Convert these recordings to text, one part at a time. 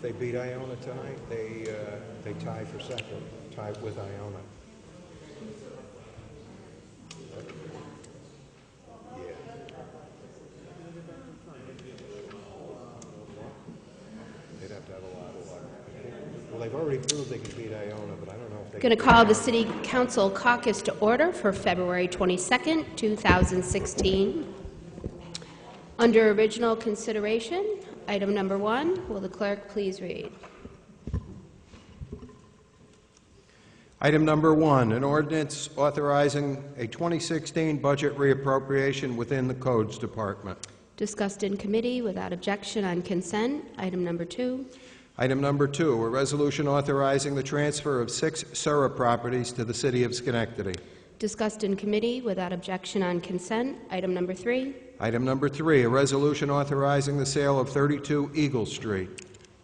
if they beat Iona tonight, they tie for second, tie with Iona. Yeah. They'd have to have a lot of luck. Well, they've already proved they can beat Iona, but I don't know if they Going to call the City Council caucus to order for February 22nd, 2016. Under original consideration, item number 1, will the clerk please read? Item number 1, an ordinance authorizing a 2016 budget reappropriation within the Codes Department. Discussed in committee without objection on consent. Item number 2. Item number 2, a resolution authorizing the transfer of 6 SURA properties to the City of Schenectady. Discussed in committee without objection on consent. Item number 3. Item number 3, a resolution authorizing the sale of 32 Eagle Street.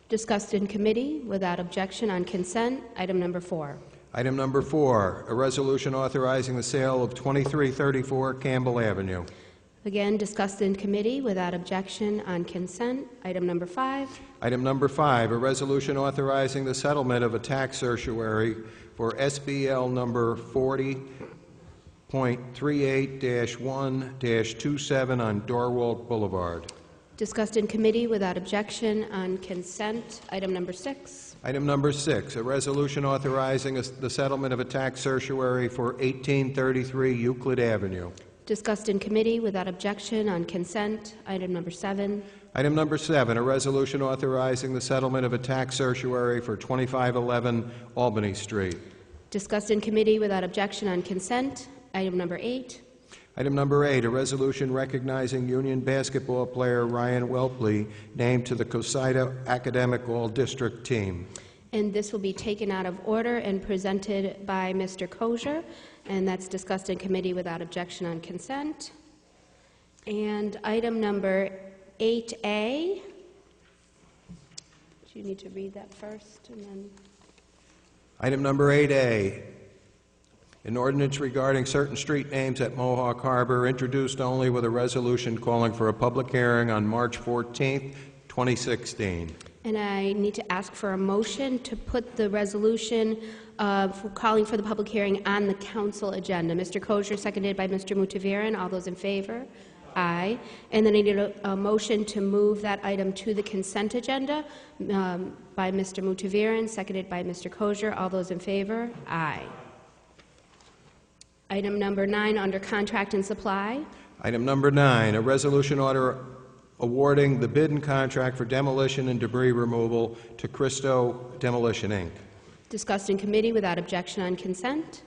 Discussed in committee without objection on consent. Item number 4. Item number 4, a resolution authorizing the sale of 2334 Campbell Avenue. Again, discussed in committee without objection on consent. Item number 5. Item number 5, a resolution authorizing the settlement of a tax certiorari for SBL number 40.38-1-27 on Dorwaldt Boulevard. Discussed in committee without objection on consent. Item number 6. Item number 6, a resolution authorizing the settlement of a tax certiorari for 1833 Euclid Avenue. Discussed in committee without objection on consent. Item number 7. Item number 7, a resolution authorizing the settlement of a tax certiorari for 2511 Albany Street. Discussed in committee without objection on consent. Item number 8. Item number 8, a resolution recognizing Union basketball player Ryan Whelpley named to the CoSIDA Academic All-District Team. And this will be taken out of order and presented by Mr. Kosher, and that's discussed in committee without objection on consent. And item number 8A. Do you need to read that first? And then Item number 8A, an ordinance regarding certain street names at Mohawk Harbor, introduced only with a resolution calling for a public hearing on March 14th, 2016. And I need to ask for a motion to put the resolution for calling for the public hearing on the council agenda. Mr. Kosher, seconded by Mr. Mutaviran. All those in favor? Aye. And then I need a motion to move that item to the consent agenda by Mr. Mutaviran, seconded by Mr. Kosher. All those in favor? Aye. Item number 9, under contract and supply. Item number 9, a resolution order awarding the bid and contract for demolition and debris removal to Cristo Demolition, Inc. Discussed in committee without objection on consent.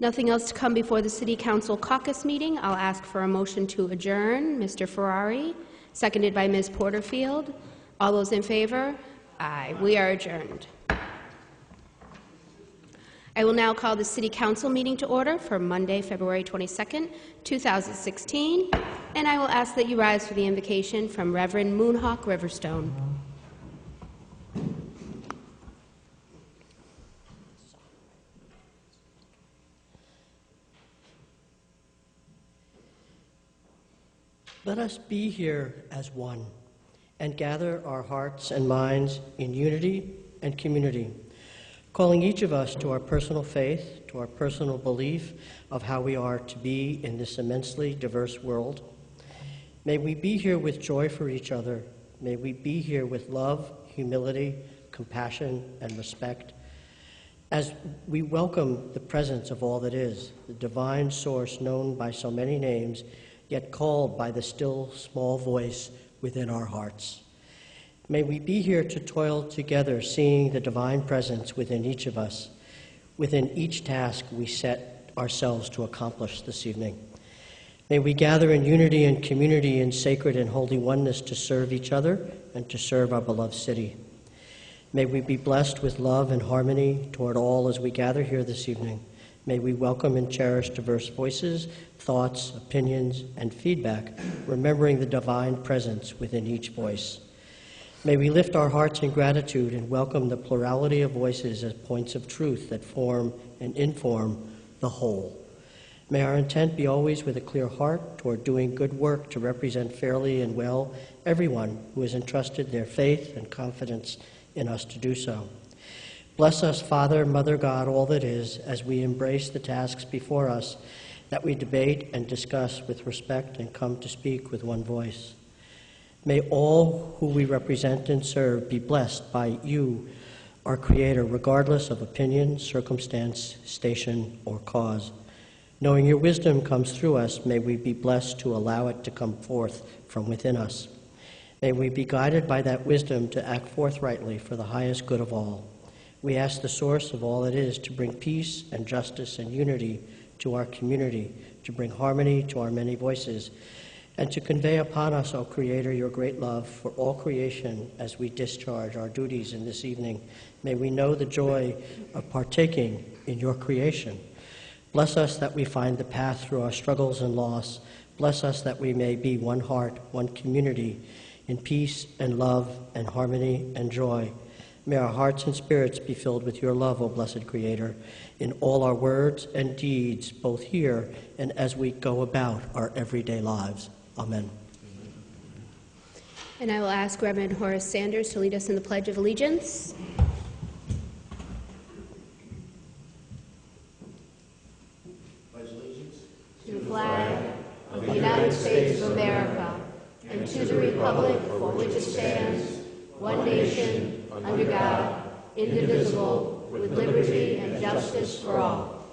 Nothing else to come before the City Council caucus meeting. I'll ask for a motion to adjourn. Mr. Ferrari, seconded by Ms. Porterfield. All those in favor? Aye. We are adjourned. I will now call the City Council meeting to order for Monday, February 22nd, 2016, and I will ask that you rise for the invocation from Reverend Moonhawk Riverstone. Let us be here as one and gather our hearts and minds in unity and community, calling each of us to our personal faith, to our personal belief of how we are to be in this immensely diverse world. May we be here with joy for each other. May we be here with love, humility, compassion, and respect, as we welcome the presence of all that is, the divine source known by so many names, yet called by the still small voice within our hearts. May we be here to toil together, seeing the divine presence within each of us, within each task we set ourselves to accomplish this evening. May we gather in unity and community in sacred and holy oneness to serve each other and to serve our beloved city. May we be blessed with love and harmony toward all as we gather here this evening. May we welcome and cherish diverse voices, thoughts, opinions, and feedback, remembering the divine presence within each voice. May we lift our hearts in gratitude and welcome the plurality of voices as points of truth that form and inform the whole. May our intent be always with a clear heart toward doing good work to represent fairly and well everyone who has entrusted their faith and confidence in us to do so. Bless us, Father, Mother God, all that is, as we embrace the tasks before us, that we debate and discuss with respect and come to speak with one voice. May all who we represent and serve be blessed by you, our Creator, regardless of opinion, circumstance, station, or cause. Knowing your wisdom comes through us, may we be blessed to allow it to come forth from within us. May we be guided by that wisdom to act forthrightly for the highest good of all. We ask the source of all it is to bring peace and justice and unity to our community, to bring harmony to our many voices, and to convey upon us, O Creator, your great love for all creation as we discharge our duties in this evening. May we know the joy of partaking in your creation. Bless us that we find the path through our struggles and loss. Bless us that we may be one heart, one community, in peace and love and harmony and joy. May our hearts and spirits be filled with your love, O blessed Creator, in all our words and deeds, both here and as we go about our everyday lives. Amen. And I will ask Reverend Horace Sanders to lead us in the Pledge of Allegiance. Pledge allegiance To the flag of the United States of America, and to the republic for which it stands, one nation, under God, indivisible, with liberty and justice for all.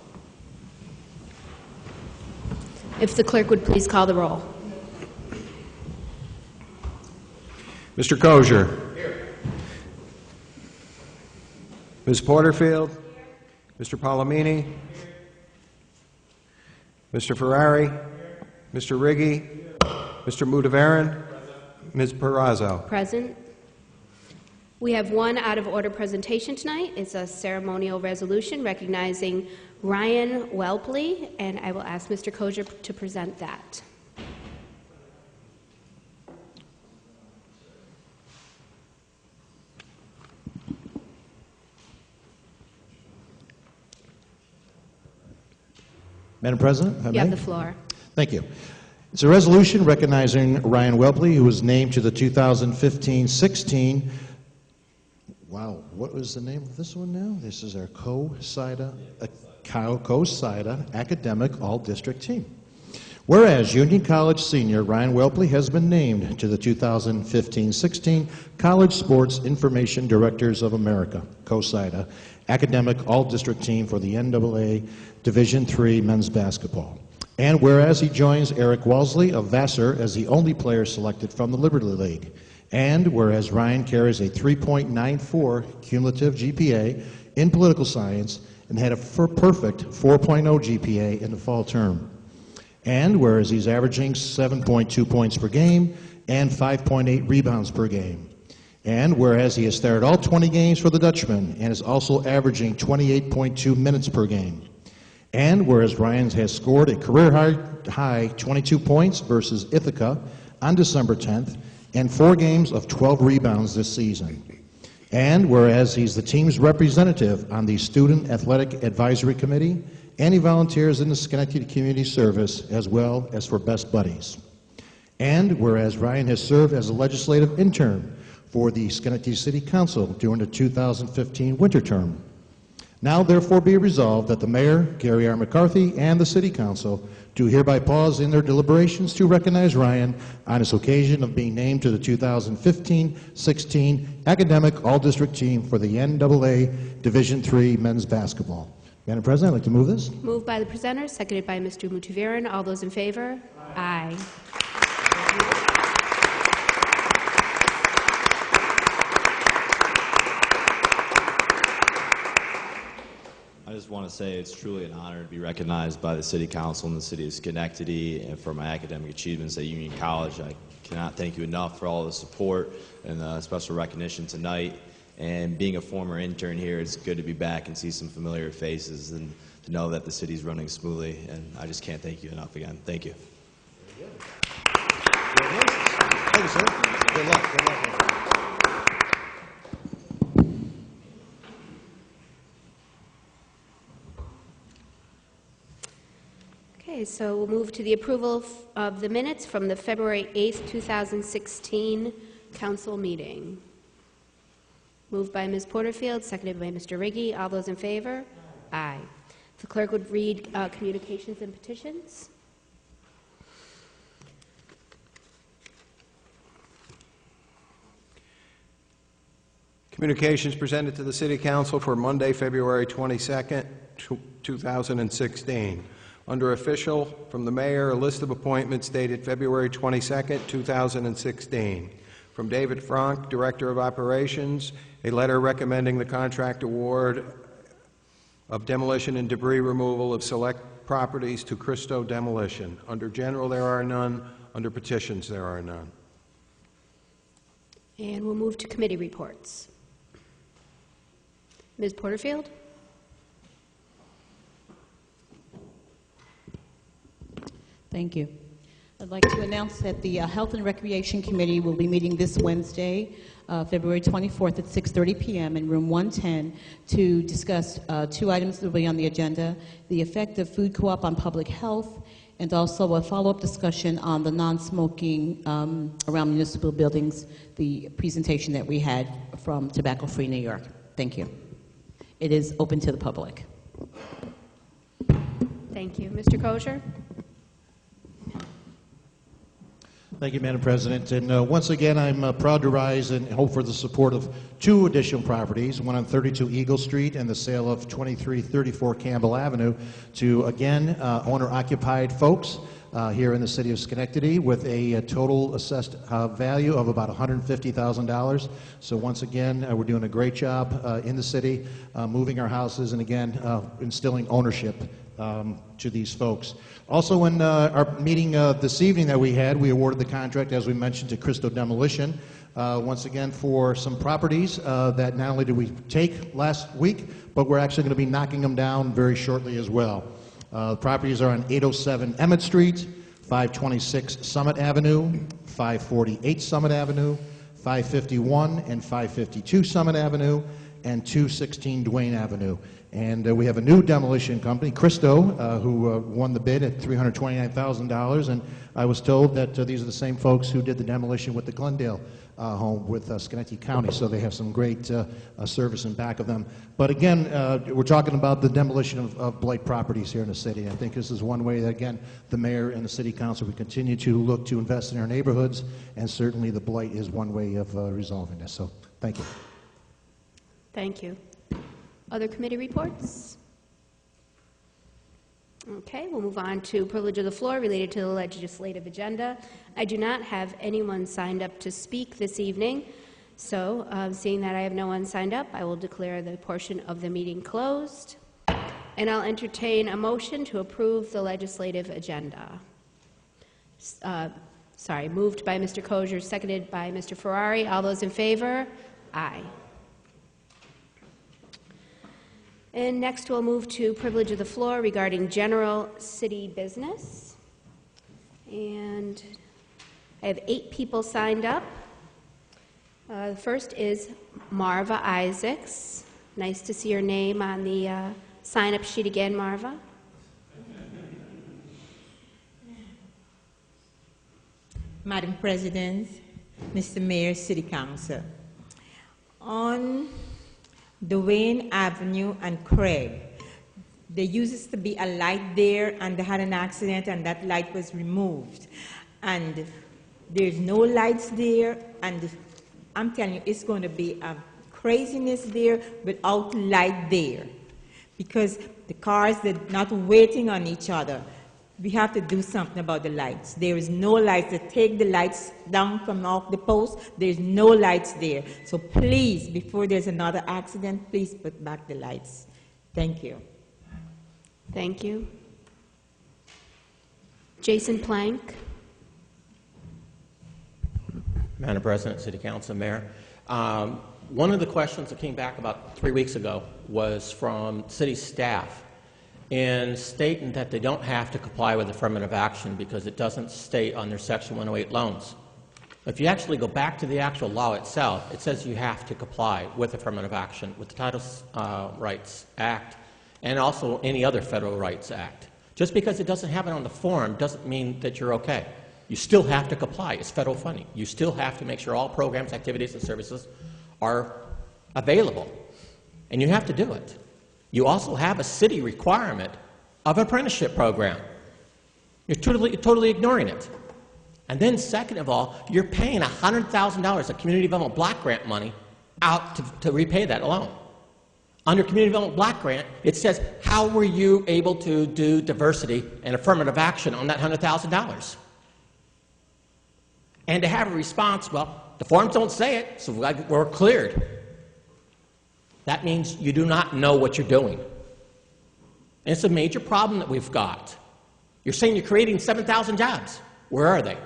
If the clerk would please call the roll. Mr. Kosher. Here. Ms. Porterfield. Here. Mr. Palomini. Here. Mr. Ferrari. Here. Mr. Riggi. Here. Mr. Mutavaran. Ms. Perazzo. Present. We have one out-of-order presentation tonight. It's a ceremonial resolution recognizing Ryan Whelpley, and I will ask Mr. Kosher to present that. Madam President, if I You have may. the floor. Thank you. It's a resolution recognizing Ryan Whelpley, who was named to the 2015-16. Wow, what was the name of this one now? This is our CoSIDA Academic All-District Team. Whereas Union College senior Ryan Whelpley has been named to the 2015-16 College Sports Information Directors of America, CoSIDA, Academic All-District Team for the NAA Division III Men's Basketball. And whereas he joins Eric Walsley of Vassar as the only player selected from the Liberty League. And whereas Ryan carries a 3.94 cumulative GPA in political science and had a perfect 4.0 GPA in the fall term. And whereas he's averaging 7.2 points per game and 5.8 rebounds per game. And whereas he has started all 20 games for the Dutchman and is also averaging 28.2 minutes per game. And whereas Ryan has scored a career high 22 points versus Ithaca on December 10th and 4 games of 12 rebounds this season. And whereas he's the team's representative on the Student Athletic Advisory Committee, and he volunteers in the Schenectady Community Service as well as for Best Buddies. And whereas Ryan has served as a legislative intern for the Schenectady City Council during the 2015 winter term. Now therefore be resolved that the Mayor, Gary R. McCarthy, and the City Council do hereby pause in their deliberations to recognize Ryan on this occasion of being named to the 2015-16 Academic All-District Team for the NAA Division III Men's Basketball. Madam President, I'd like to move this. Moved by the presenter, seconded by Mr. Mutavaran. All those in favor? Aye. I just want to say it's truly an honor to be recognized by the City Council and the City of Schenectady and for my academic achievements at Union College. I cannot thank you enough for all the support and the special recognition tonight. And being a former intern here, it's good to be back and see some familiar faces and to know that the city's running smoothly. And I just can't thank you enough again. Thank you. Very good. Thank you, sir. Good luck. Good luck. Okay, Okay, so we'll move to the approval of the minutes from the February 8th, 2016 council meeting. Moved by Ms. Porterfield, seconded by Mr. Riggi. All those in favor? Aye. The clerk would read communications and petitions. Communications presented to the City Council for Monday, February 22nd, 2016. Under official, from the mayor, a list of appointments dated February 22nd, 2016. From David Frank, Director of Operations, a letter recommending the contract award of demolition and debris removal of select properties to Christo Demolition. Under general, there are none. Under petitions, there are none. And we'll move to committee reports. Ms. Porterfield? Thank you. I'd like to announce that the Health and Recreation Committee will be meeting this Wednesday, February 24th at 6:30 p.m. in room 110 to discuss two items that will be on the agenda: the effect of food co-op on public health, and also a follow-up discussion on the non-smoking around municipal buildings, the presentation that we had from Tobacco Free New York. Thank you. It is open to the public. Thank you. Mr. Kosher? Thank you, Madam President. And once again, I'm proud to rise and hope for the support of two additional properties, one on 32 Eagle Street and the sale of 2334 Campbell Avenue to, again, owner-occupied folks here in the city of Schenectady with a total assessed value of about $150,000. So once again, we're doing a great job in the city, moving our houses and, again, instilling ownership to these folks. Also, in our meeting this evening that we had, we awarded the contract, as we mentioned, to Christo Demolition, once again for some properties that not only did we take last week, but we're actually going to be knocking them down very shortly as well. The properties are on 807 Emmett Street, 526 Summit Avenue, 548 Summit Avenue, 551 and 552 Summit Avenue, and 216 Duane Avenue. And we have a new demolition company, Christo, who won the bid at $329,000. And I was told that these are the same folks who did the demolition with the Glendale home with Schenectady County. So they have some great service in back of them. But again, we're talking about the demolition of blight properties here in the city. I think this is one way that, again, the mayor and the city council will continue to look to invest in our neighborhoods. And certainly the blight is one way of resolving this. So thank you. Thank you. Other committee reports? Okay, we'll move on to privilege of the floor related to the legislative agenda. I do not have anyone signed up to speak this evening, so seeing that I have no one signed up, I will declare the portion of the meeting closed, and I'll entertain a motion to approve the legislative agenda. Moved by Mr. Kosher, seconded by Mr. Ferrari. All those in favor? Aye. And next we'll move to privilege of the floor regarding general city business. And I have 8 people signed up. The first is Marva Isaacs. Nice to see your name on the sign-up sheet again, Marva. Madam President, Mr. Mayor, City Council. On Duane Avenue and Craig, there used to be a light there, and they had an accident, and that light was removed. And there's no lights there, and I'm telling you, it's going to be a craziness there without light there, because the cars, they're not waiting on each other. We have to do something about the lights. There is no lights. They take the lights down from off the post. There's no lights there. So please, before there's another accident, please put back the lights. Thank you. Thank you. Jason Plank. Madam President, City Council, Mayor. One of the questions that came back about 3 weeks ago was from city staff in stating that they don't have to comply with affirmative action because it doesn't state on their Section 108 loans. If you actually go back to the actual law itself, it says you have to comply with affirmative action, with the Title Rights Act, and also any other Federal Rights Act. Just because it doesn't have it on the form doesn't mean that you're okay. You still have to comply. It's federal funding. You still have to make sure all programs, activities, and services are available. And you have to do it. You also have a city requirement of an apprenticeship program. You're totally ignoring it. And then second of all, you're paying $100,000 of community development block grant money out to repay that loan. Under community development block grant, it says, how were you able to do diversity and affirmative action on that $100,000? And to have a response, well, the forms don't say it, so we're cleared. That means you do not know what you're doing. And it's a major problem that we've got. You're saying you're creating 7,000 jobs. Where are they?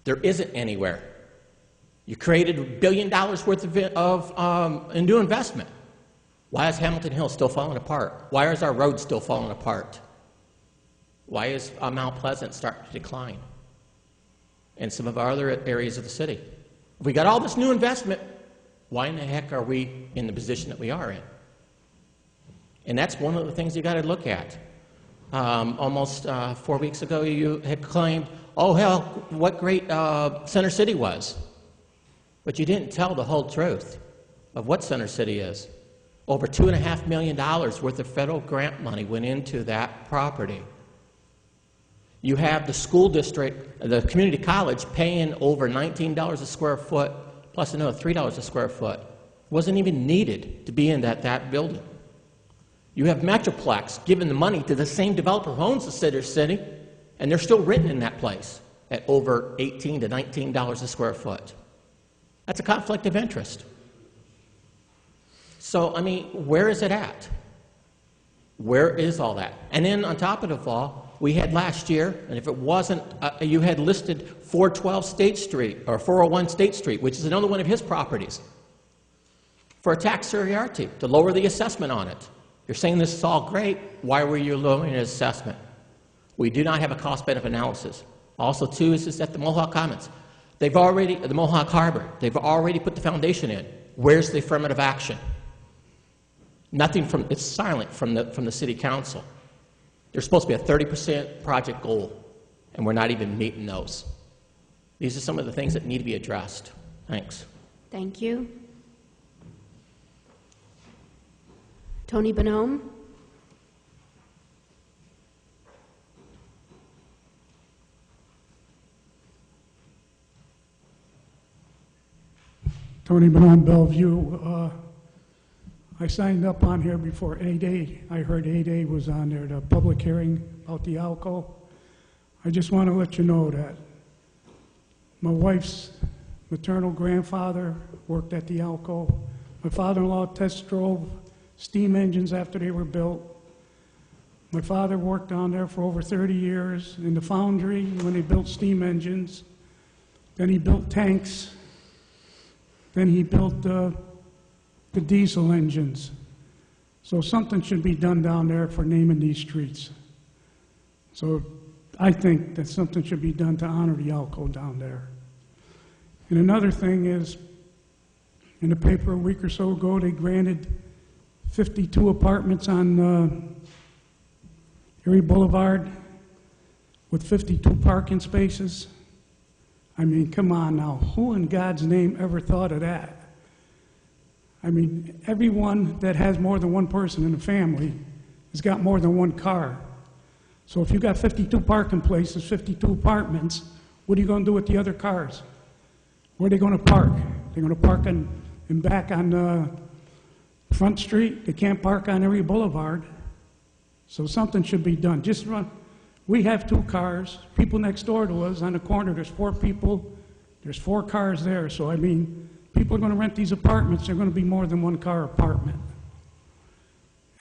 There isn't anywhere. You created $1 billion worth of new investment. Why is Hamilton Hill still falling apart? Why is our road still falling apart? Why is Mount Pleasant starting to decline? And some of our other areas of the city. If we got all this new investment, why in the heck are we in the position that we are in? And that's one of the things you got to look at. Almost 4 weeks ago, you had claimed, oh, hell, what great Center City was. But you didn't tell the whole truth of what Center City is. Over $2.5 million worth of federal grant money went into that property. You have the school district, the community college, paying over $19 a square foot, plus another $3 a square foot. Wasn't even needed to be in that building. You have Metroplex giving the money to the same developer who owns the city, and they're still renting in that place at over $18 to $19 a square foot. That's a conflict of interest. So, I mean, where is it at? Where is all that? And then on top of it all, we had last year, and if it wasn't, you had listed 412 State Street, or 401 State Street, which is another one of his properties, for a tax Certiorari to lower the assessment on it. You're saying this is all great. Why were you lowering the assessment? We do not have a cost-benefit analysis. Also, too, is at the Mohawk Commons. They've already, the Mohawk Harbor, they've already put the foundation in. Where's the affirmative action? Nothing from, it's silent from the city council. There's supposed to be a 30% project goal, and we're not even meeting those. These are some of the things that need to be addressed. Thanks. Thank you. Tony Bonhomme. Tony Bonhomme, Bellevue. I signed up on here before 8A. I heard 8A was on there, the public hearing about the ALCO. I just want to let you know that my wife's maternal grandfather worked at the ALCO. My father-in-law test drove steam engines after they were built. My father worked down there for over 30 years in the foundry when they built steam engines. Then he built tanks. Then he built the diesel engines. So something should be done down there for naming these streets. So I think that something should be done to honor the ALCO down there. And another thing is, in the paper a week or so ago, they granted 52 apartments on Erie Boulevard with 52 parking spaces. I mean, come on now, who in God's name ever thought of that? I mean, everyone that has more than one person in a family has got more than one car. So if you got 52 parking places, 52 apartments, what are you going to do with the other cars? Where are they going to park? They're going to park in back on Front Street. They can't park on Erie Boulevard. So something should be done. Just run. We have 2 cars. People next door to us on the corner, there's 4 people. There's 4 cars there. So, I mean, people are going to rent these apartments. They're going to be more than 1 car apartment.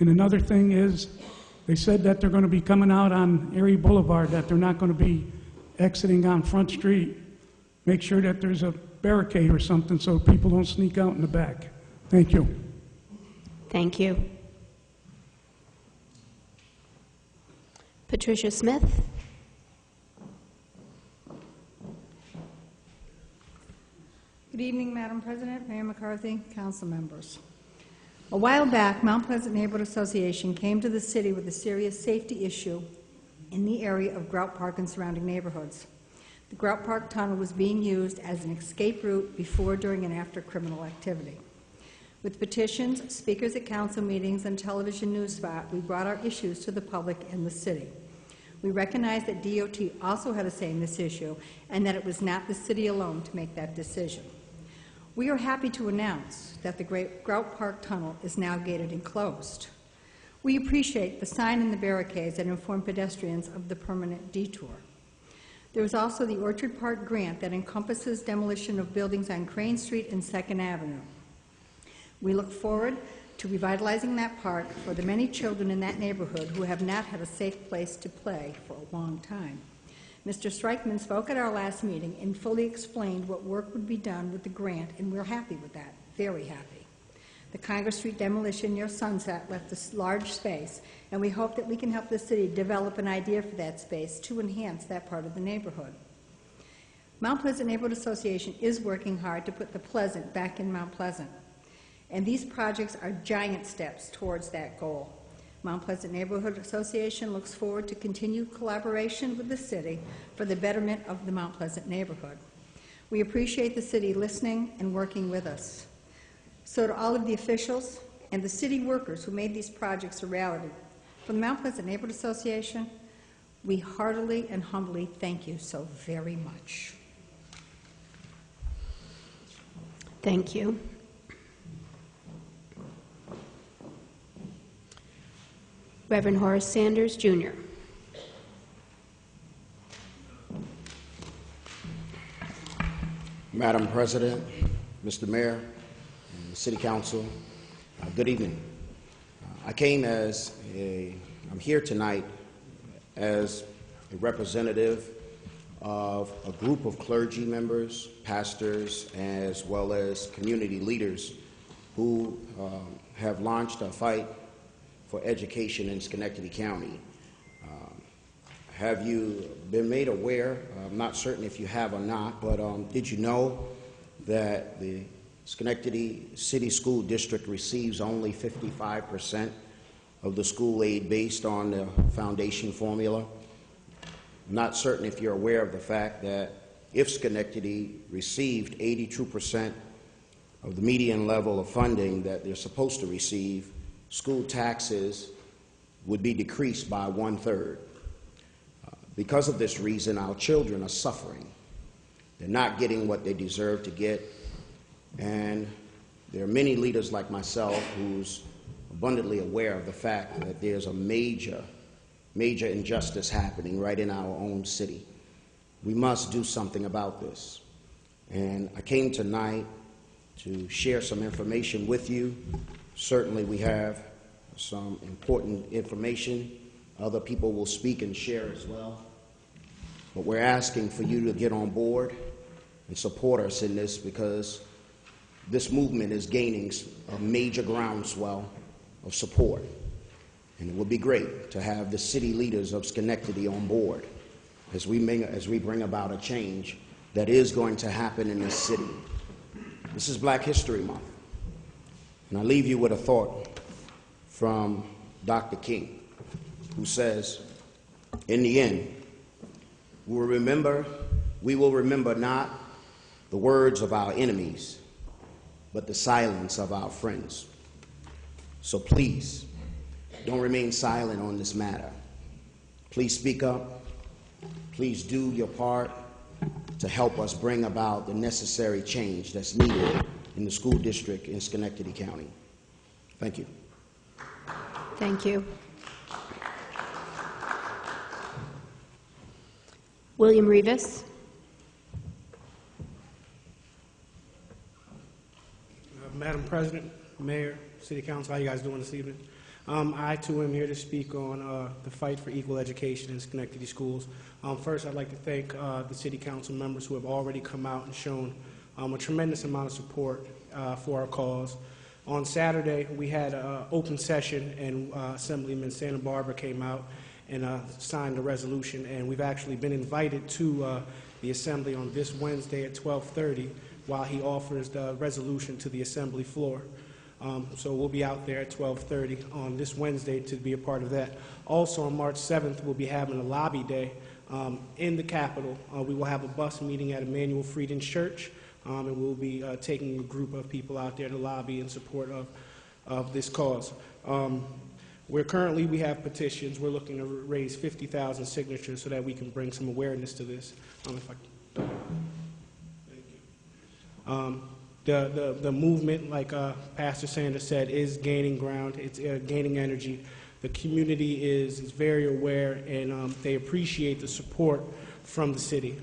And another thing is, they said that they're going to be coming out on Erie Boulevard, that they're not going to be exiting on Front Street. Make sure that there's a barricade or something so people don't sneak out in the back. Thank you. Thank you. Patricia Smith. Good evening, Madam President, Mayor McCarthy, council members. A while back, Mount Pleasant Neighborhood Association came to the city with a serious safety issue in the area of Grout Park and surrounding neighborhoods. The Grout Park tunnel was being used as an escape route before, during, and after criminal activity. With petitions, speakers at council meetings, and television news spot, we brought our issues to the public and the city. We recognize that DOT also had a say in this issue, and that it was not the city alone to make that decision. We are happy to announce that the Grout Park tunnel is now gated and closed. We appreciate the sign and the barricades that inform pedestrians of the permanent detour. There is also the Orchard Park grant that encompasses demolition of buildings on Crane Street and 2nd Avenue. We look forward to revitalizing that park for the many children in that neighborhood who have not had a safe place to play for a long time. Mr. Streichman spoke at our last meeting and fully explained what work would be done with the grant, and we're happy with that, very happy. The Congress Street demolition near Sunset left a large space, and we hope that we can help the city develop an idea for that space to enhance that part of the neighborhood. Mount Pleasant Neighborhood Association is working hard to put the Pleasant back in Mount Pleasant, and these projects are giant steps towards that goal. Mount Pleasant Neighborhood Association looks forward to continued collaboration with the city for the betterment of the Mount Pleasant neighborhood. We appreciate the city listening and working with us. So to all of the officials and the city workers who made these projects a reality, from the Mount Pleasant Neighborhood Association, we heartily and humbly thank you so very much. Thank you. Reverend Horace Sanders, Jr. Madam President, Mr. Mayor, and the City Council, good evening. I'm here tonight as a representative of a group of clergy members, pastors, as well as community leaders who have launched a fight for education in Schenectady County. Have you been made aware, I'm not certain if you have or not, but did you know that the Schenectady City School District receives only 55% of the school aid based on the foundation formula? I'm not certain if you're aware of the fact that if Schenectady received 82% of the median level of funding that they're supposed to receive, school taxes would be decreased by 1/3. Because of this reason, our children are suffering. They're not getting what they deserve to get, and there are many leaders like myself who's abundantly aware of the fact that there's a major injustice happening right in our own city. We must do something about this. And I came tonight to share some information with you. Certainly we have some important information. Other people will speak and share as well. But we're asking for you to get on board and support us in this, because this movement is gaining a major groundswell of support. And it would be great to have the city leaders of Schenectady on board as we bring about a change that is going to happen in this city. This is Black History Month. And I leave you with a thought from Dr. King, who says, in the end, we will remember not the words of our enemies, but the silence of our friends. So please, don't remain silent on this matter. Please speak up. Please do your part to help us bring about the necessary change that's needed in the school district in Schenectady County. Thank you. Thank you. William Rivas. Madam President, Mayor, City Council, how you guys doing this evening? I too am here to speak on the fight for equal education in Schenectady schools. First, I'd like to thank the City Council members who have already come out and shown a tremendous amount of support for our cause. On Saturday, we had an open session, and Assemblyman Santa Barbara came out and signed a resolution, and we've actually been invited to the Assembly on this Wednesday at 12:30 while he offers the resolution to the Assembly floor. So we'll be out there at 12:30 on this Wednesday to be a part of that. Also, on March 7th, we'll be having a lobby day in the Capitol. We will have a bus meeting at Emmanuel Frieden Church, and we'll be taking a group of people out there to lobby in support of this cause. We have petitions. We're looking to raise 50,000 signatures so that we can bring some awareness to this. The movement, like Pastor Sanders said, is gaining ground. It's gaining energy. The community is very aware, and they appreciate the support from the city.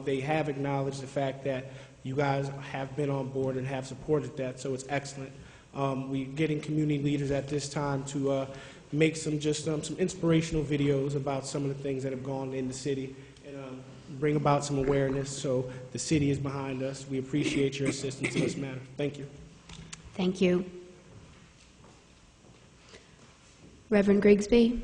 They have acknowledged the fact that you guys have been on board and have supported that, so it's excellent. We're getting community leaders at this time to make some inspirational videos about some of the things that have gone in the city and bring about some awareness. So the city is behind us. We appreciate your assistance in this matter. Thank you. Thank you. Reverend Grigsby.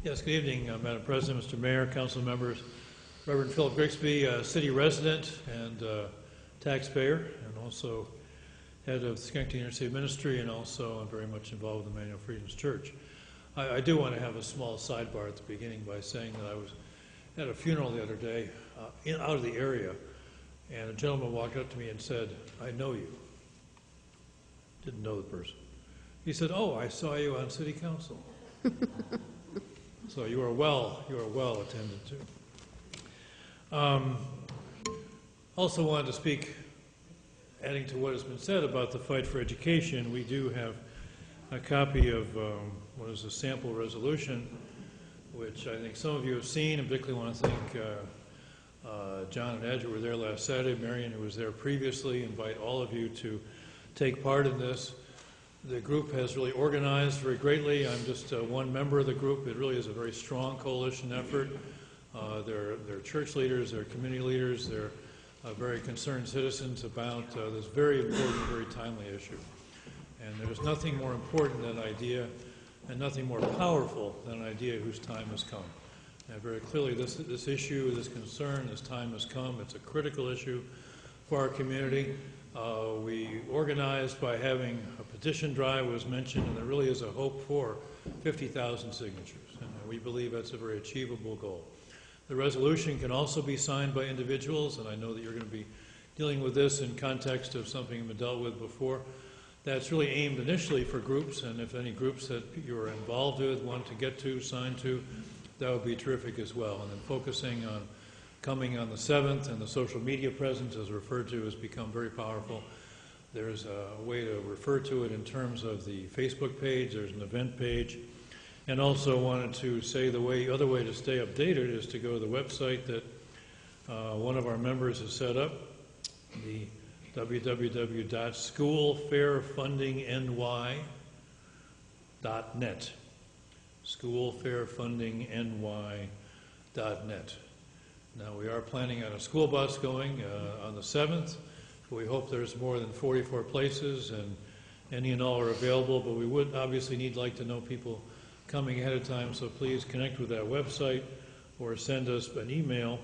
Yes, good evening, Madam President, Mr. Mayor, council members. Reverend Philip Grigsby, city resident and taxpayer, and also head of the Schenectady Inner City Ministry, and also I'm very much involved with Emmanuel Frieden's Church. I do want to have a small sidebar at the beginning by saying that I was at a funeral the other day out of the area, and a gentleman walked up to me and said, "I know you." Didn't know the person. He said, "Oh, I saw you on city council." So you are well attended to. Also wanted to speak, adding to what has been said about the fight for education. We do have a copy of what is a sample resolution, which I think some of you have seen, and particularly want to thank John and Ed, who were there last Saturday, Marion, who was there previously. Invite all of you to take part in this. The group has really organized very greatly. I'm just one member of the group. It really is a very strong coalition effort. They're church leaders, they're community leaders, they're very concerned citizens about this very important, very timely issue. And there's nothing more important than idea, and nothing more powerful than an idea whose time has come. And very clearly, this issue, this concern, this time has come. It's a critical issue for our community. We organized by having a petition drive was mentioned, and there really is a hope for 50,000 signatures, and we believe that's a very achievable goal. The resolution can also be signed by individuals, and I know that you're going to be dealing with this in context of something you've been dealt with before. That's really aimed initially for groups, and if any groups that you're involved with want to get to, sign to, that would be terrific as well. And then focusing on coming on the 7th, and the social media presence, as referred to, has become very powerful. There's a way to refer to it in terms of the Facebook page. There's an event page. And also wanted to say the other way to stay updated is to go to the website that one of our members has set up, the www.schoolfairfundingny.net. Schoolfairfundingny.net. Now, we are planning on a school bus going on the 7th. We hope there's more than 44 places, and any and all are available, but we would obviously like to know people coming ahead of time, so please connect with that website or send us an email,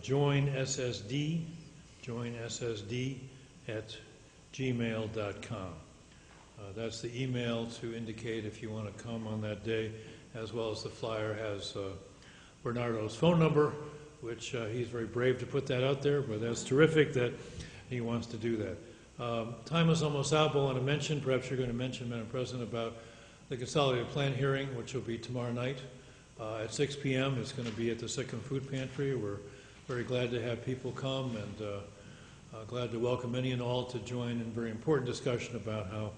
joinssd@gmail.com. That's the email to indicate if you want to come on that day, as well as the flyer has Bernardo's phone number, which he's very brave to put that out there, but that's terrific that he wants to do that. Time is almost out, but I want to mention, perhaps you're going to mention, Madam President, about the Consolidated Plan hearing, which will be tomorrow night at 6 p.m. It's going to be at the Second Food Pantry. We're very glad to have people come, and glad to welcome any and all to join in a very important discussion about how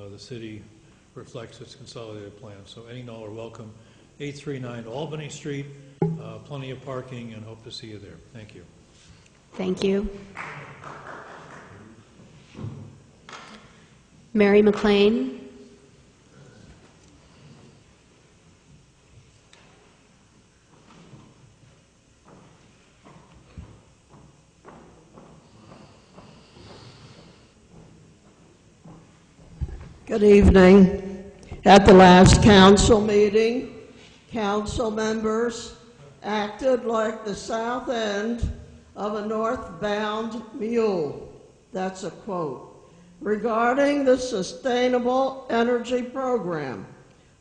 the city reflects its consolidated plan. So any and all are welcome. 839 Albany Street, plenty of parking, and hope to see you there. Thank you. Thank you. Mary McLean. Good evening. At the last council meeting, council members acted like the south end of a northbound mule. That's a quote. Regarding the Sustainable Energy Program,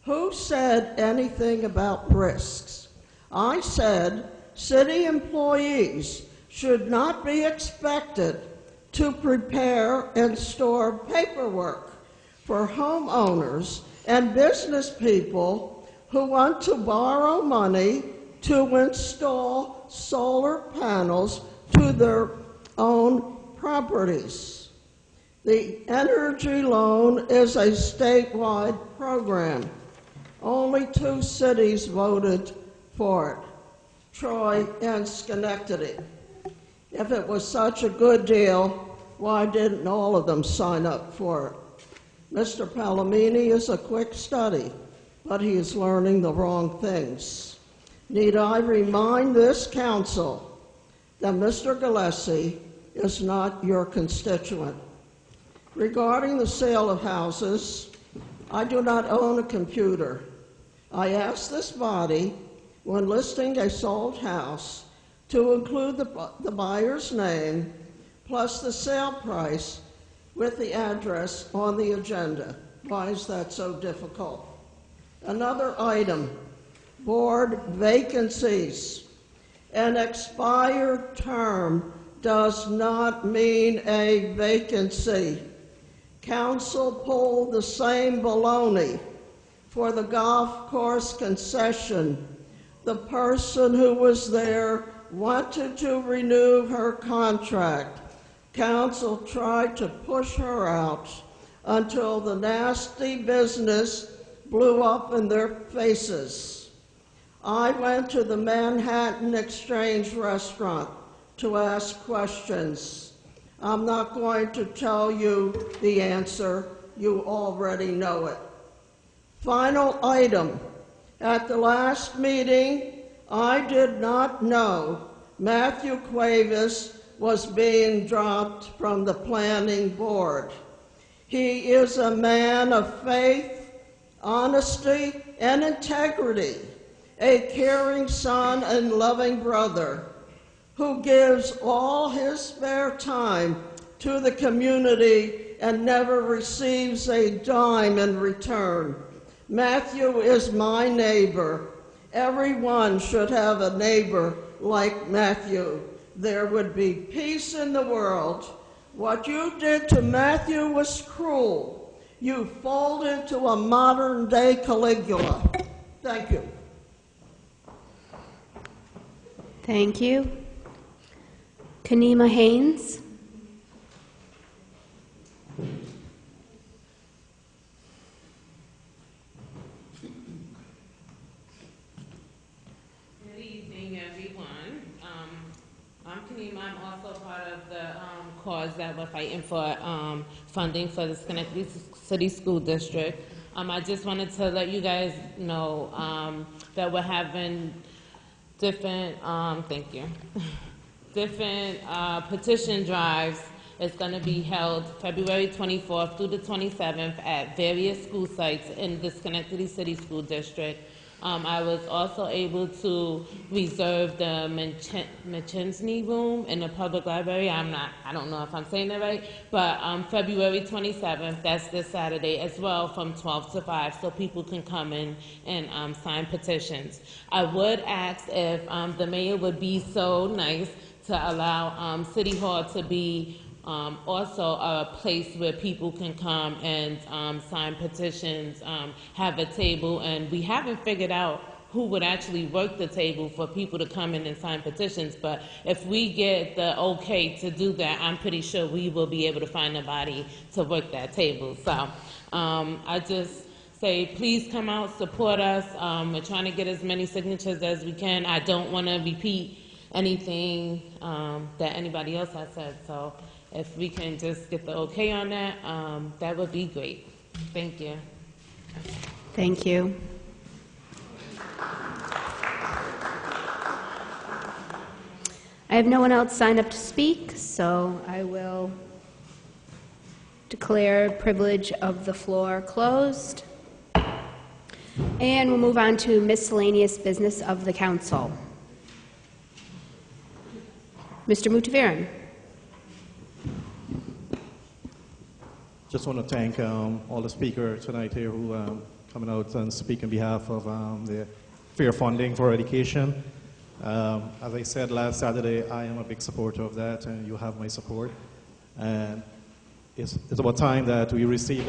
who said anything about risks? I said city employees should not be expected to prepare and store paperwork for homeowners and business people who want to borrow money to install solar panels to their own properties. The energy loan is a statewide program. Only 2 cities voted for it, Troy and Schenectady. If it was such a good deal, why didn't all of them sign up for it? Mr. Palomini is a quick study, but he is learning the wrong things. Need I remind this council that Mr. Gillespie is not your constituent? Regarding the sale of houses, I do not own a computer. I asked this body, when listing a sold house, to include the buyer's name plus the sale price with the address on the agenda. Why is that so difficult? Another item, board vacancies. An expired term does not mean a vacancy. Council pulled the same baloney for the golf course concession. The person who was there wanted to renew her contract. Council tried to push her out until the nasty business blew up in their faces. I went to the Manhattan Exchange restaurant to ask questions. I'm not going to tell you the answer. You already know it. Final item. At the last meeting, I did not know Matthew Cuevas was being dropped from the planning board. He is a man of faith, honesty, and integrity, a caring son and loving brother who gives all his spare time to the community and never receives a dime in return. Matthew is my neighbor. Everyone should have a neighbor like Matthew. There would be peace in the world. What you did to Matthew was cruel. You folded into a modern-day Caligula. Thank you. Thank you. Kanima Haynes. I'm also part of the cause that we're fighting for funding for the Schenectady City School District. I just wanted to let you guys know that we're having different, different petition drives. It's going to be held February 24th through the 27th at various school sites in the Schenectady City School District. I was also able to reserve the McChesney room in the public library. I don't know if I'm saying that right, but February 27th, that's this Saturday as well, from 12 to 5, so people can come in and sign petitions. I would ask if the mayor would be so nice to allow City Hall to be also a place where people can come and sign petitions, have a table, and we haven't figured out who would actually work the table for people to come in and sign petitions, but if we get the okay to do that, I'm pretty sure we will be able to find a body to work that table. So I just say, please come out, support us. We're trying to get as many signatures as we can. I don't want to repeat anything that anybody else has said, so if we can just get the okay on that, that would be great. Thank you. Thank you. I have no one else signed up to speak, so I will declare privilege of the floor closed. And we'll move on to miscellaneous business of the council. Mr. Mutaverin. Just want to thank all the speakers tonight here who coming out and speak on behalf of the fair funding for education. As I said last Saturday, I am a big supporter of that, and you have my support. And it's about time that we receive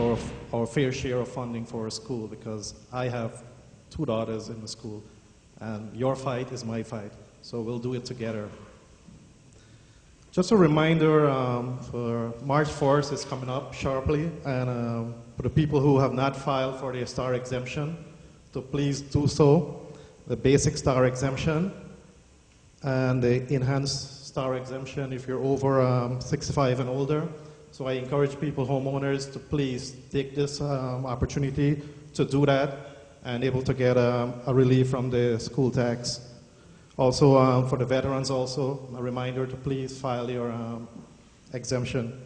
our fair share of funding for our school, because I have 2 daughters in the school, and your fight is my fight, so we'll do it together. Just a reminder, for March 4th is coming up sharply, and for the people who have not filed for their STAR exemption, to please do so. The basic STAR exemption and the enhanced STAR exemption if you're over 65 and older. So I encourage people, homeowners, to please take this opportunity to do that and able to get a relief from the school tax. Also, for the veterans also, a reminder to please file your exemption.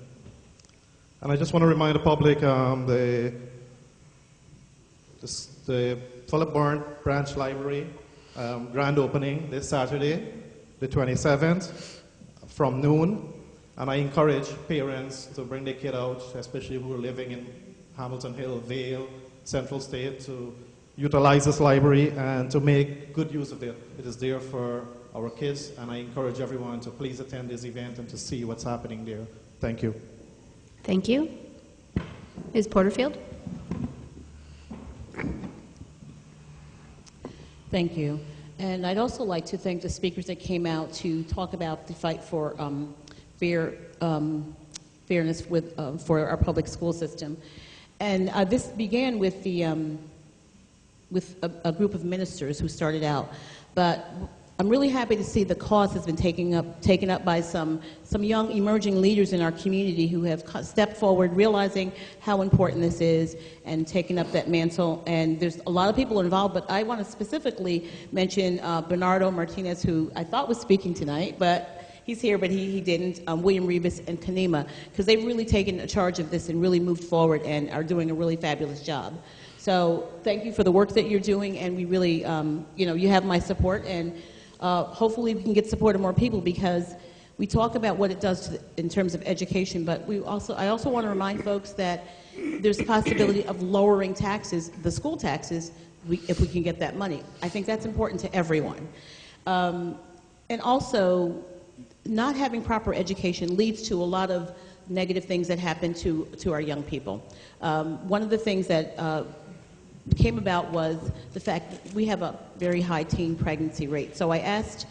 And I just want to remind the public, the Philip Bourne Branch Library grand opening this Saturday, the 27th, from noon. And I encourage parents to bring their kid out, especially who are living in Hamilton Hill, Vale, Central State, to utilize this library and to make good use of it. It is there for our kids, and I encourage everyone to please attend this event and to see what's happening there. Thank you. Thank you. Ms. Porterfield. Thank you. And I'd also like to thank the speakers that came out to talk about the fight for fairness for our public school system. And this began with a group of ministers who started out. But I'm really happy to see the cause has been taken up by some young emerging leaders in our community who have stepped forward, realizing how important this is, and taken up that mantle. And there's a lot of people involved, but I want to specifically mention Bernardo Martinez, who I thought was speaking tonight, but he's here, but he didn't. William Rivas and Kanema, because they've really taken charge of this and really moved forward and are doing a really fabulous job. So thank you for the work that you're doing, and we really, you have my support, and hopefully we can get support of more people, because we talk about what it does in terms of education, but I also want to remind folks that there's a possibility of lowering taxes, the school taxes, if we can get that money. I think that's important to everyone. And also, not having proper education leads to a lot of negative things that happen to our young people. One of the things that came about was the fact that we have a very high teen pregnancy rate. So I asked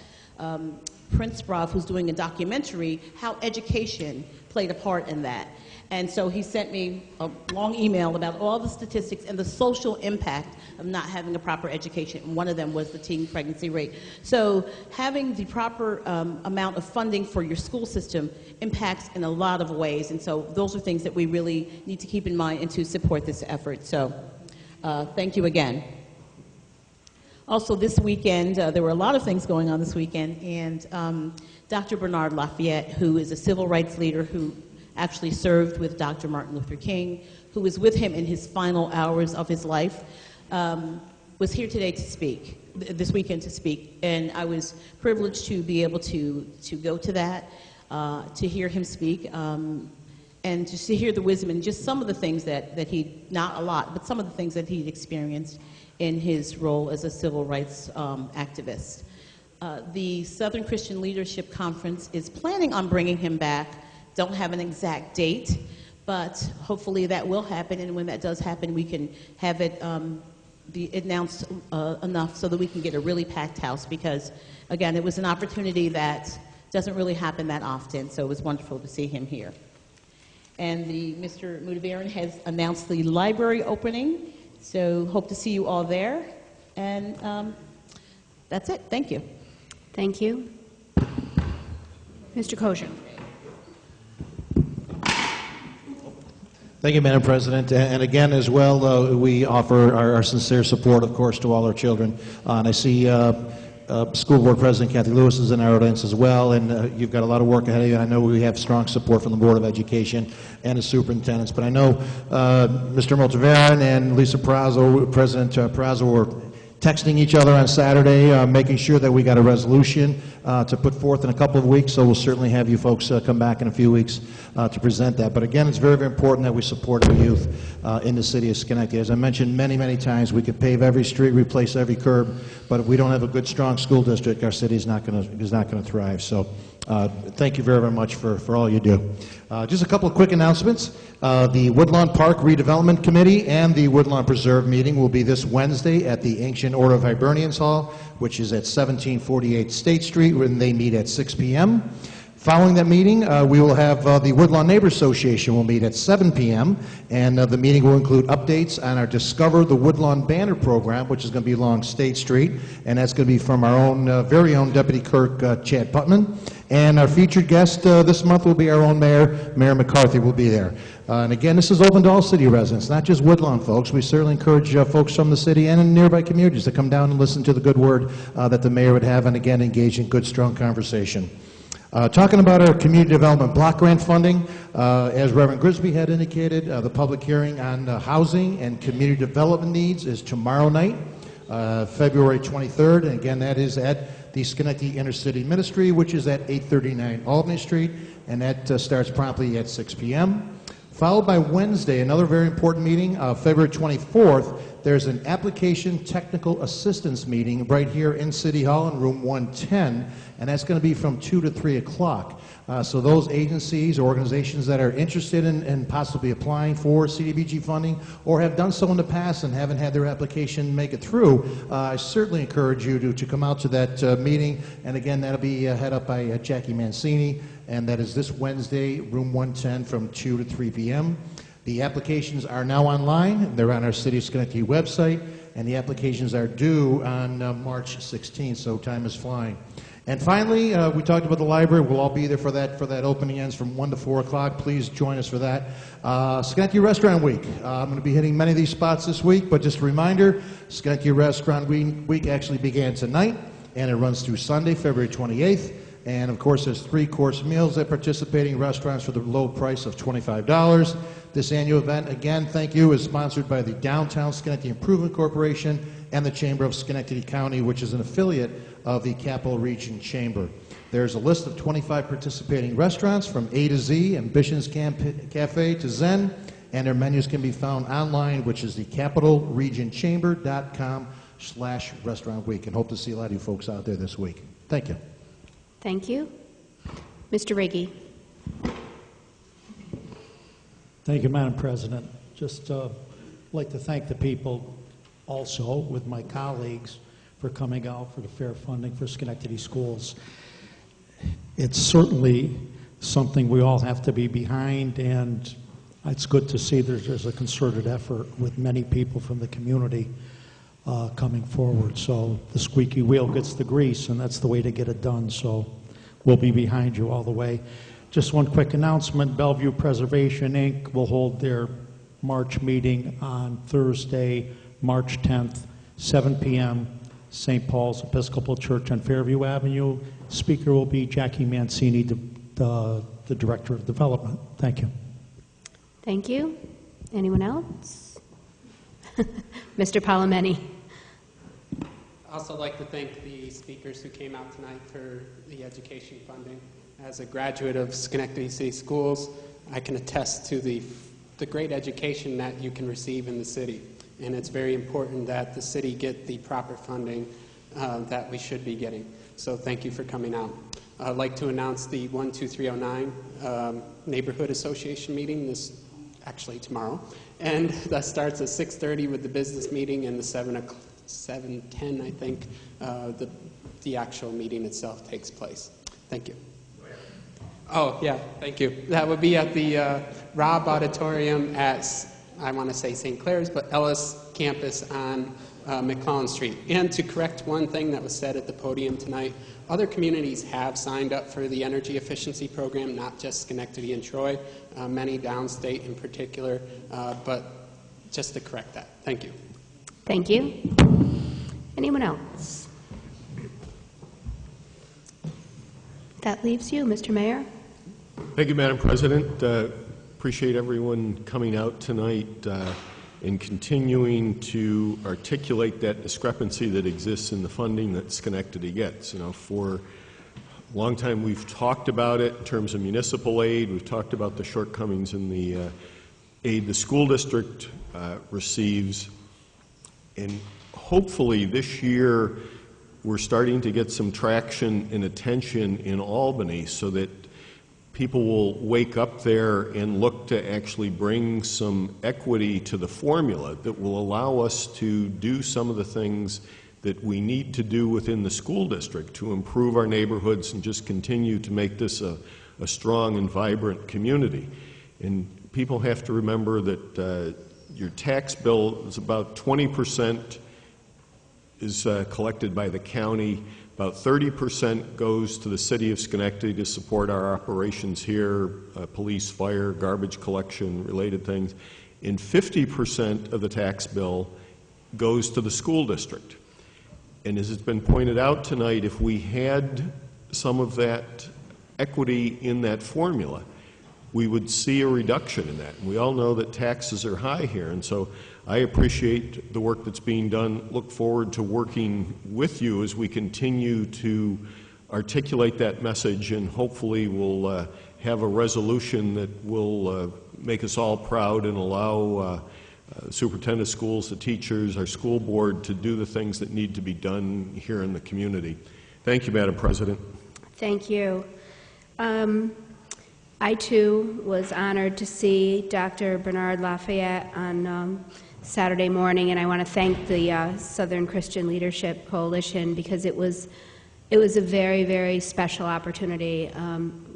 Prince Brav, who's doing a documentary, how education played a part in that. And so he sent me a long email about all the statistics and the social impact of not having a proper education. And one of them was the teen pregnancy rate. So having the proper amount of funding for your school system impacts in a lot of ways. And so those are things that we really need to keep in mind and to support this effort. So thank you again. Also this weekend, there were a lot of things going on this weekend, and Dr. Bernard Lafayette, who is a civil rights leader who actually served with Dr. Martin Luther King, who was with him in his final hours of his life, was here today to speak, this weekend to speak, and I was privileged to be able to go to that, to hear him speak, and just to hear the wisdom and just some of the things that he, not a lot, but some of the things that he'd experienced in his role as a civil rights activist. The Southern Christian Leadership Conference is planning on bringing him back. Don't have an exact date, but hopefully that will happen, and when that does happen, we can have it be announced enough so that we can get a really packed house, because, again, it was an opportunity that doesn't really happen that often, so it was wonderful to see him here. And Mr. Mutaverin has announced the library opening, so hope to see you all there, and that's it. Thank you. Thank you. Mr. Kosher. Thank you, Madam President. And again, as well, we offer our sincere support, of course, to all our children. And I see School Board President Kathy Lewis is in our audience as well, and you've got a lot of work ahead of you. And I know we have strong support from the Board of Education and the superintendents. But I know Mr. Mutaverin and Lisa Perazo, President Perazo, were texting each other on Saturday, making sure that we got a resolution to put forth in a couple of weeks, so we'll certainly have you folks come back in a few weeks to present that. But again, it's very, very important that we support our youth in the city of Schenectady. As I mentioned many, many times, we could pave every street, replace every curb, but if we don't have a good, strong school district, our city is not going to thrive. So thank you very, very much for all you do. Just a couple of quick announcements. The Woodlawn Park Redevelopment Committee and the Woodlawn Preserve meeting will be this Wednesday at the Ancient Order of Hibernians Hall, which is at 1748 State Street, when they meet at 6 p.m. Following that meeting, we will have the Woodlawn Neighbor Association will meet at 7 p.m., and the meeting will include updates on our Discover the Woodlawn banner program, which is going to be along State Street, and that's going to be from our own, very own Deputy Clerk, Chad Putman. And our featured guest this month will be our own mayor, Mayor McCarthy will be there. And again, this is open to all city residents, not just Woodlawn folks. We certainly encourage folks from the city and in nearby communities to come down and listen to the good word that the mayor would have, and again, engage in good, strong conversation. Talking about our community development block grant funding, as Reverend Grisby had indicated, the public hearing on housing and community development needs is tomorrow night, February 23rd, and again, that is at the Schenectady Intercity Ministry, which is at 839 Albany Street, and that starts promptly at 6 p.m. Followed by Wednesday, another very important meeting, February 24th, there's an application technical assistance meeting right here in City Hall in room 110, and that's going to be from 2 to 3 o'clock. So those agencies or organizations that are interested in possibly applying for CDBG funding or have done so in the past and haven't had their application make it through, I certainly encourage you to come out to that meeting. And again, that'll be head up by Jackie Mancini, and that is this Wednesday, room 110 from 2 to 3 p.m. The applications are now online. They're on our City of Schenectady website, and the applications are due on March 16th, so time is flying. And finally, we talked about the library. We'll all be there for that opening ends from 1 to 4 o'clock. Please join us for that. Schenectady Restaurant Week. I'm going to be hitting many of these spots this week, but just a reminder, Schenectady Restaurant Week actually began tonight, and it runs through Sunday, February 28th. And of course, there's 3-course meals at participating restaurants for the low price of $25. This annual event, again, thank you, is sponsored by the Downtown Schenectady Improvement Corporation and the Chamber of Schenectady County, which is an affiliate of the Campbell Region Chamber. There's a list of 25 participating restaurants from A to Z, Ambitions Cafe to Zen, and their menus can be found online, which is the capitalregion.com/restaurant week. And hope to see a lot of you folks out there this week. Thank you. Thank you. Mr. Riggi. Thank you, Madam President. Just like to thank the people also with my colleagues for coming out for the fair funding for Schenectady schools. It's certainly something we all have to be behind, and it's good to see there's a concerted effort with many people from the community coming forward. So the squeaky wheel gets the grease, and that's the way to get it done. So we'll be behind you all the way. Just one quick announcement. Bellevue Preservation, Inc. will hold their March meeting on Thursday, March 10th, 7 p.m., St. Paul's Episcopal Church on Fairview Avenue. Speaker will be Jackie Mancini, the Director of Development. Thank you. Thank you. Anyone else? Mr. Palameni. I'd also like to thank the speakers who came out tonight for the education funding. As a graduate of Schenectady City Schools, I can attest to the great education that you can receive in the city. And it's very important that the city get the proper funding that we should be getting. So thank you for coming out. I'd like to announce the 12309 Neighborhood Association meeting actually tomorrow. And that starts at 6:30 with the business meeting, and the 7:10, I think, the actual meeting itself takes place. Thank you. Oh, yeah, thank you. That would be at the Robb Auditorium at, I want to say St. Clair's, but Ellis campus on McClellan Street. And to correct one thing that was said at the podium tonight, other communities have signed up for the energy efficiency program, not just Schenectady and Troy, many downstate in particular, but just to correct that. Thank you. Thank you. Anyone else? That leaves you, Mr. Mayor. Thank you, Madam President. Appreciate everyone coming out tonight. and continuing to articulate that discrepancy that exists in the funding that Schenectady gets. You know, for a long time we've talked about it in terms of municipal aid. We've talked about the shortcomings in the aid the school district receives. And hopefully this year we're starting to get some traction and attention in Albany so that people will wake up there and look to actually bring some equity to the formula that will allow us to do some of the things that we need to do within the school district to improve our neighborhoods and just continue to make this a strong and vibrant community. And people have to remember that your tax bill is about 20% is collected by the county. About 30% goes to the city of Schenectady to support our operations here, police, fire, garbage collection, related things. And 50% of the tax bill goes to the school district. And as it's been pointed out tonight, if we had some of that equity in that formula, we would see a reduction in that. And we all know that taxes are high here, and so I appreciate the work that's being done. Look forward to working with you as we continue to articulate that message, and hopefully we'll have a resolution that will make us all proud and allow superintendent of schools, the teachers, our school board to do the things that need to be done here in the community. Thank you, Madam President. Thank you. I, too, was honored to see Dr. Bernard Lafayette on Saturday morning, and I want to thank the Southern Christian Leadership Coalition because it was a very, very special opportunity,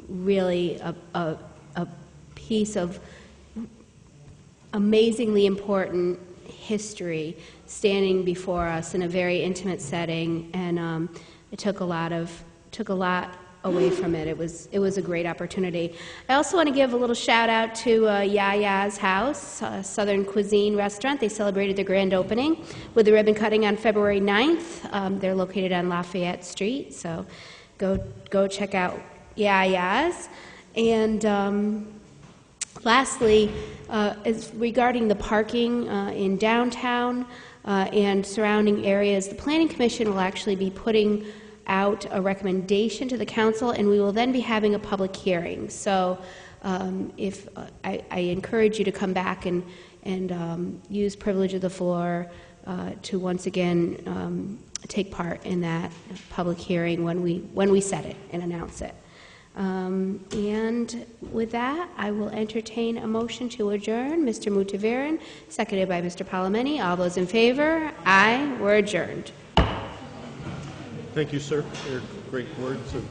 really a piece of amazingly important history standing before us in a very intimate setting, and it took a lot away from it. It was a great opportunity. I also want to give a little shout out to Yaya's House, a Southern cuisine restaurant. They celebrated their grand opening with the ribbon cutting on February 9th. They're located on Lafayette Street, so go check out Yaya's. And lastly, is regarding the parking in downtown and surrounding areas, the Planning Commission will actually be putting out a recommendation to the council, and we will then be having a public hearing. So if I encourage you to come back and use privilege of the floor to once again take part in that public hearing when we set it and announce it. And with that, I will entertain a motion to adjourn. Mr. Mutaviran, seconded by Mr. Palameni. All those in favor? Aye. We're adjourned. Thank you, sir, for your great words of